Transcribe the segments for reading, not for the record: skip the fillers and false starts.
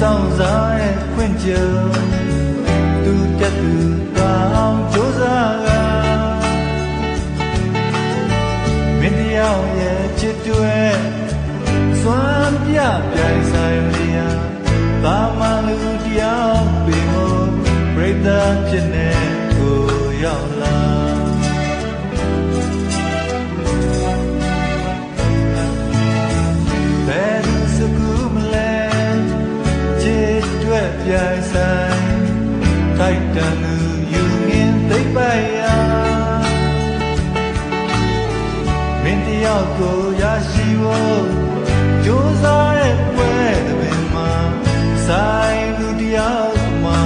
အောင်စားရဲ့ခွင့်ကြုံသူတက်သူတောင်းကြိုးစားကမင်းတယောက်ရဲ့ချစ်တွဲစွမ်းပြပြိုင်ဆိုင်လျာသာမန်လူတယောက်ပေမို့ပရိသတ်ဖြစ်နေကိုရောက်လာဘယ်သူစကူမလဲချစ်တွဲပြိုင်ဆိုင်ထိုက်တန်လူယူငင်သိပ်ပိုက်ရာမင်းတယောက်ကိုရရှိဖို့ကြိုးစားတဲ့ပွဲတွင်မှာဆိုင်လူတယောက်မှာ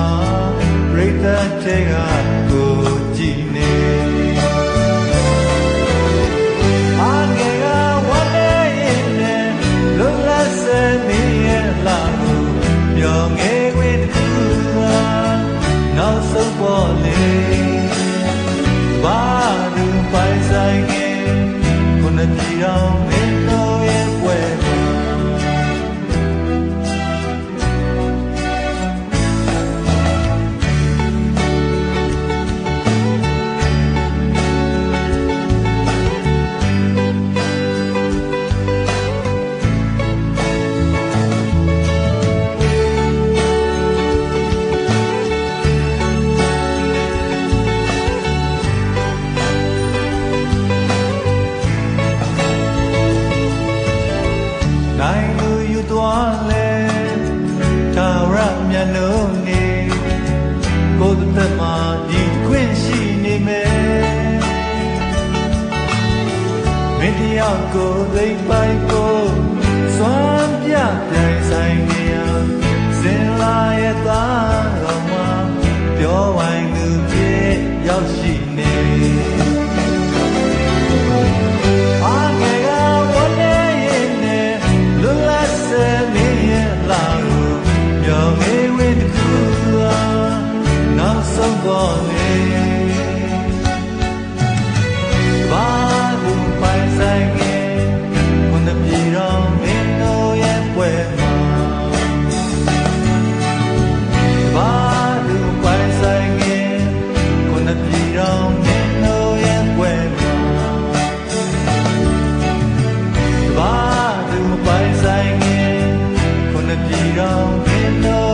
ပရိသတ်တွေကကိုကြည့်နေအားငယ်ကဝမ်းနေရင်လည်းလွတ်လပ်စေနေရဲ့လာလို့မျောငယ်ခွေတစ်ခုဟာနောက်ဆုံးပေါ်လေဘာလူပိုင်ဆိုင်ငယ်ခုနှစ်ပြည်တော်မင်းတို့ရဲ့ပွဲနိုင်လူယူသွားလဲသာရမြတ်လုံးနေကိုယ်သက်မှာဒီခွင့်ရှိနေမယ်မင်းတယောက်ကိုသိပိုက်ကိုစွမ်းပြပြိုင်ဆိုင်နေရစင်လာရဲ့သားတော်မှာပြောဝိုင်းသူဖြစ်ရောက်ရှိနေဆုံးပေါ်လေဘာလူပိုင်ဆိုင်ငယ်ခုနှစ်ပြည်တော်မင်းတို့ရဲ့ပွဲမှာဘာလူပိုင်ဆိုင်ငယ်ခုနှစ်ပြည်တော်မင်းတို့ရဲ့ပွဲမှာဘာလူပိုင်ဆိုင်ငယ်ခုနှစ်ပြည်တော်မင်းတို့